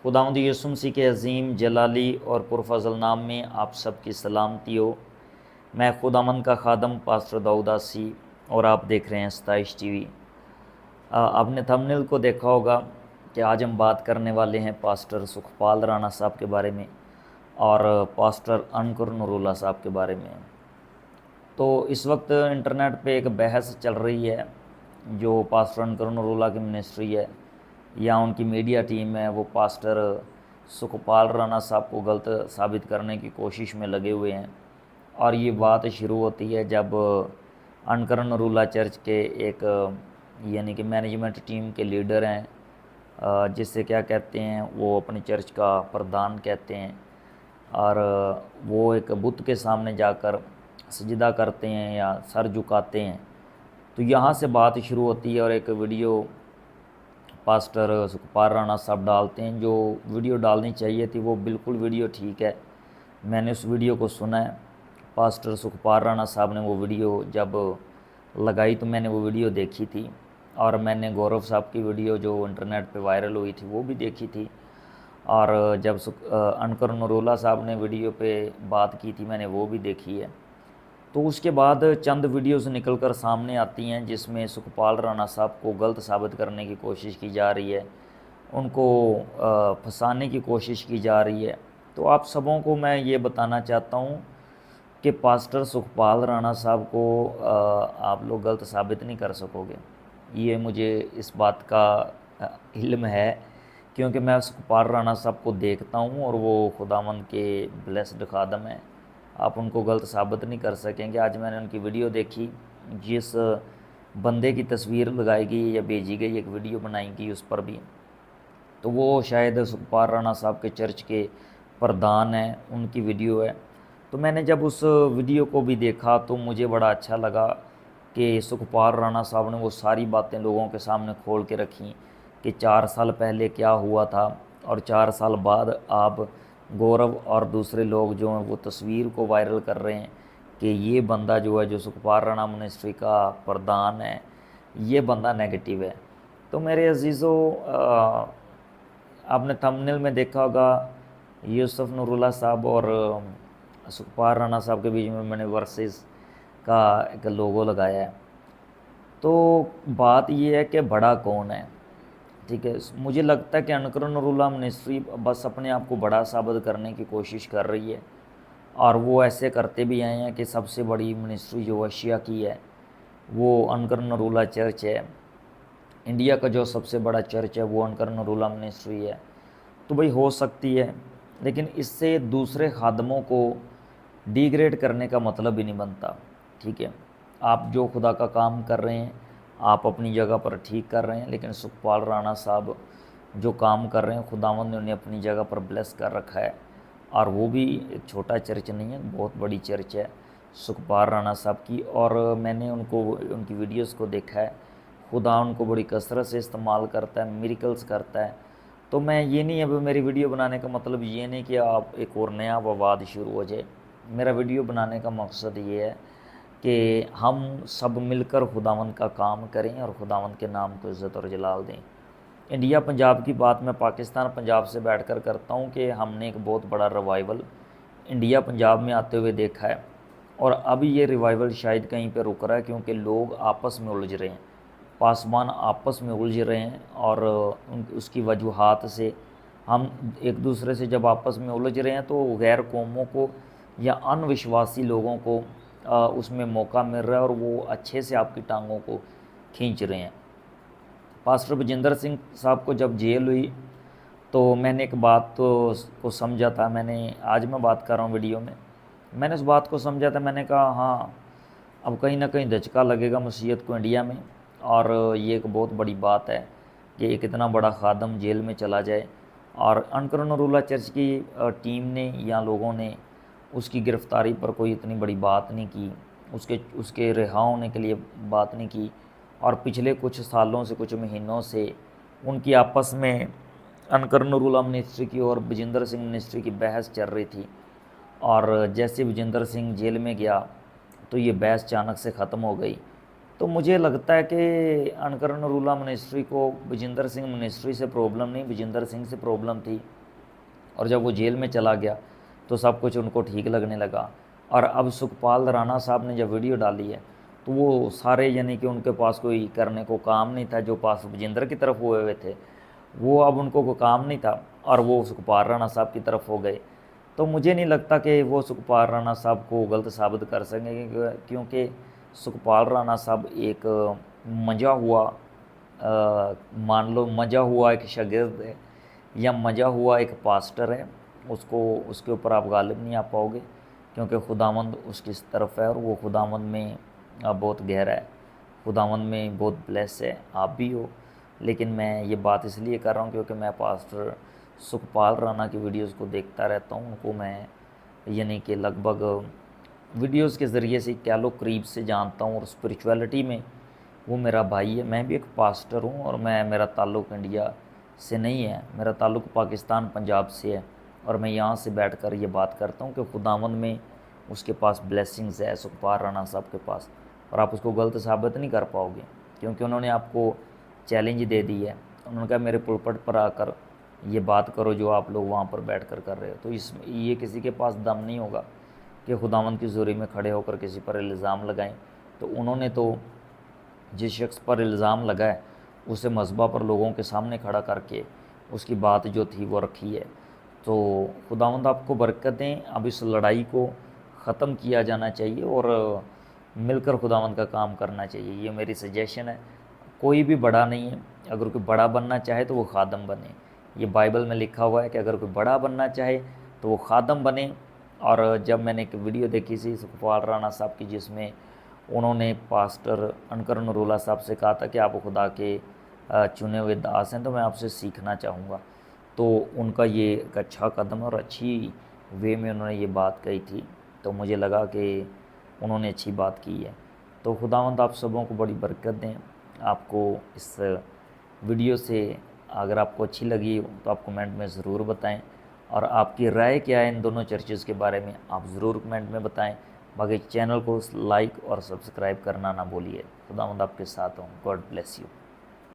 खुदावंद यीशु मसीह के अज़ीम जलाली और पुरफज़ल नाम में आप सबकी सलामती हो। मैं खुदावंद का खादम पास्टर दाऊद आसी और आप देख रहे हैं 27 टीवी। आपने थंबनेल को देखा होगा कि आज हम बात करने वाले हैं पास्टर सुखपाल राणा साहब के बारे में और पास्टर अनकर नूरुल्लाह साहब के बारे में। तो इस वक्त इंटरनेट पे एक बहस चल रही है, जो पास्टर अनकर नूरुल्लाह की मिनिस्ट्री है या उनकी मीडिया टीम है, वो पास्टर सुखपाल राणा साहब को गलत साबित करने की कोशिश में लगे हुए हैं। और ये बात शुरू होती है जब अनकर नूरुल्लाह चर्च के एक यानी कि मैनेजमेंट टीम के लीडर हैं, जिससे क्या कहते हैं, वो अपनी चर्च का प्रधान कहते हैं, और वो एक बुत के सामने जाकर सजदा करते हैं या सर झुकाते हैं। तो यहाँ से बात शुरू होती है और एक वीडियो पास्टर सुखपाल राणा साहब डालते हैं। जो वीडियो डालनी चाहिए थी वो बिल्कुल वीडियो ठीक है, मैंने उस वीडियो को सुना है। पास्टर सुखपाल राणा साहब ने वो वीडियो जब लगाई तो मैंने वो वीडियो देखी थी, और मैंने गौरव साहब की वीडियो जो इंटरनेट पे वायरल हुई थी वो भी देखी थी, और जब अनकर नूरुल्लाह साहब ने वीडियो पे बात की थी मैंने वो भी देखी है। तो उसके बाद चंद वीडियोस निकलकर सामने आती हैं जिसमें सुखपाल राणा साहब को गलत साबित करने की कोशिश की जा रही है, उनको फंसाने की कोशिश की जा रही है। तो आप सबों को मैं ये बताना चाहता हूँ कि पास्टर सुखपाल राणा साहब को आप लोग गलत साबित नहीं कर सकोगे। ये मुझे इस बात का इल्म है, क्योंकि मैं सुखपाल राणा साहब को देखता हूँ और वो खुदावंद के ब्लेस्ड खादम हैं। आप उनको गलत साबित नहीं कर सकेंगे। आज मैंने उनकी वीडियो देखी, जिस बंदे की तस्वीर लगाई गई या भेजी गई, एक वीडियो बनाई गई उस पर भी, तो वो शायद सुखपाल राणा साहब के चर्च के प्रधान हैं, उनकी वीडियो है। तो मैंने जब उस वीडियो को भी देखा तो मुझे बड़ा अच्छा लगा कि सुखपाल राणा साहब ने वो सारी बातें लोगों के सामने खोल के रखी कि 4 साल पहले क्या हुआ था और 4 साल बाद आप गौरव और दूसरे लोग जो हैं वो तस्वीर को वायरल कर रहे हैं कि ये बंदा जो है, जो सुखपाल राणा मिनिस्ट्री का प्रधान है, ये बंदा नेगेटिव है। तो मेरे अजीज़ों, आपने थंबनेल में देखा होगा यूसुफ नूरुल्लाह साहब और सुखपाल राणा साहब के बीच में मैंने वर्सेस का एक लोगो लगाया है। तो बात ये है कि बड़ा कौन है, ठीक है। मुझे लगता है कि अनकर नूरुल्लाह मिनिस्ट्री बस अपने आप को बड़ा साबित करने की कोशिश कर रही है, और वो ऐसे करते भी आए हैं कि सबसे बड़ी मिनिस्ट्री जो एशिया की है वो अनकर नूरुल्लाह चर्च है। इंडिया का जो सबसे बड़ा चर्च है वो अनकर नूरुल्लाह मिनिस्ट्री है। तो भाई हो सकती है, लेकिन इससे दूसरे खादमों को डिग्रेड करने का मतलब ही नहीं बनता, ठीक है। आप जो खुदा का काम कर रहे हैं आप अपनी जगह पर ठीक कर रहे हैं, लेकिन सुखपाल राणा साहब जो काम कर रहे हैं खुदावंद ने उन्हें अपनी जगह पर ब्लेस कर रखा है, और वो भी एक छोटा चर्च नहीं है, बहुत बड़ी चर्च है सुखपाल राणा साहब की। और मैंने उनकी वीडियोस को देखा है, खुदा उनको बड़ी कसरत से इस्तेमाल करता है, मिरेकल्स करता है। तो मैं ये नहीं, अब मेरी वीडियो बनाने का मतलब ये नहीं कि आप एक और नया विवाद शुरू हो जाए। मेरा वीडियो बनाने का मकसद ये है कि हम सब मिलकर खुदावंद का काम करें और खुदावंद के नाम को इज़्ज़त और जलाल दें। इंडिया पंजाब की बात मैं पाकिस्तान पंजाब से बैठकर करता हूँ कि हमने एक बहुत बड़ा रिवाइवल इंडिया पंजाब में आते हुए देखा है, और अब ये रिवाइवल शायद कहीं पर रुक रहा है, क्योंकि लोग आपस में उलझ रहे हैं, पासवान आपस में उलझ रहे हैं, और उसकी वजूहात से हम एक दूसरे से जब आपस में उलझ रहे हैं तो गैर कौमों को या अनविश्वासी लोगों को उसमें मौका मिल रहा है, और वो अच्छे से आपकी टांगों को खींच रहे हैं। पास्टर बजिंदर सिंह साहब को जब जेल हुई तो मैंने एक बात को समझा था, आज मैं बात कर रहा हूँ वीडियो में, मैंने उस बात को समझा था। मैंने कहा हाँ, अब कहीं ना कहीं धचका लगेगा मसीहत को इंडिया में, और ये एक बहुत बड़ी बात है कि एक इतना बड़ा खादम जेल में चला जाए, और अनकर नूरुल्लाह चर्च की टीम ने या लोगों ने उसकी गिरफ़्तारी पर कोई इतनी बड़ी बात नहीं की, उसके रिहा होने के लिए बात नहीं की। और पिछले कुछ सालों से, कुछ महीनों से उनकी आपस में अनकर नूरुल्लाह मिनिस्ट्री की और विजेंद्र सिंह मिनिस्ट्री की बहस चल रही थी, और जैसे विजेंद्र सिंह जेल में गया तो ये बहस अचानक से ख़त्म हो गई। तो मुझे लगता है कि अनकर नरूला मिनिस्ट्री को विजेंद्र सिंह मिनिस्ट्री से प्रॉब्लम नहीं, विजेंद्र सिंह से प्रॉब्लम थी। और जब वो जेल में चला गया तो सब कुछ उनको ठीक लगने लगा। और अब सुखपाल राणा साहब ने जब वीडियो डाली है तो वो सारे यानी कि उनके पास कोई करने को काम नहीं था, जो पास विजेंद्र की तरफ हुए हुए थे वो अब उनको कोई काम नहीं था और वो सुखपाल राणा साहब की तरफ हो गए। तो मुझे नहीं लगता कि वो सुखपाल राणा साहब को गलत साबित कर सकेंगे, क्योंकि सुखपाल राणा साहब एक मजा हुआ मान लो मजा हुआ एक शागिर्द है या मजा हुआ एक पास्टर है, उसको उसके ऊपर आप गालिब नहीं आ पाओगे, क्योंकि खुदावंद उसकी तरफ है और वो खुदावंद में बहुत गहरा है, खुदावंद में बहुत ब्लेस है, आप भी हो। लेकिन मैं ये बात इसलिए कर रहा हूँ क्योंकि मैं पास्टर सुखपाल राणा की वीडियोस को देखता रहता हूँ, उनको मैं यानी कि लगभग वीडियोस के ज़रिए से कह लो करीब से जानता हूँ, और स्पिरिचुअलिटी में वो मेरा भाई है। मैं भी एक पास्टर हूँ और मेरा ताल्लुक़ इंडिया से नहीं है, मेरा ताल्लुक़ पाकिस्तान पंजाब से है, और मैं यहाँ से बैठकर ये बात करता हूँ कि खुदावंद में उसके पास ब्लेसिंग्स है सुखपाल राणा साहब के पास, और आप उसको गलत साबित नहीं कर पाओगे, क्योंकि उन्होंने आपको चैलेंज दे दी है। उन्होंने कहा मेरे पुलपट पर आकर ये बात करो जो आप लोग वहाँ पर बैठकर कर रहे हो। तो इसमें ये किसी के पास दम नहीं होगा कि खुदावंद की ज़ोरी में खड़े होकर किसी पर इल्ज़ाम लगाएं। तो उन्होंने तो जिस शख्स पर इल्ज़ाम लगाए उसे मज़बा पर लोगों के सामने खड़ा करके उसकी बात जो थी वो रखी है। तो खुदावंद आपको बरकत दें। अब इस लड़ाई को ख़त्म किया जाना चाहिए और मिलकर खुदावंद का काम करना चाहिए, ये मेरी सजेशन है। कोई भी बड़ा नहीं है, अगर कोई बड़ा बनना चाहे तो वो खादम बने। ये बाइबल में लिखा हुआ है कि अगर कोई बड़ा बनना चाहे तो वो खादम बने। और जब मैंने एक वीडियो देखी थी सुखपाल राणा साहब की, जिसमें उन्होंने पास्टर अनकर नरूला साहब से कहा था कि आप खुदा के चुने हुए दास हैं, तो मैं आपसे सीखना चाहूँगा। तो उनका ये एक अच्छा कदम और अच्छी वे में उन्होंने ये बात कही थी, तो मुझे लगा कि उन्होंने अच्छी बात की है। तो खुदावंद आप सबों को बड़ी बरकत दें। आपको इस वीडियो से अगर आपको अच्छी लगी तो आप कमेंट में ज़रूर बताएं, और आपकी राय क्या है इन दोनों चर्चेज़ के बारे में आप ज़रूर कमेंट में बताएं। बाकी चैनल को लाइक और सब्सक्राइब करना ना भूलिए। खुदावंद आपके साथ हूँ। God bless you.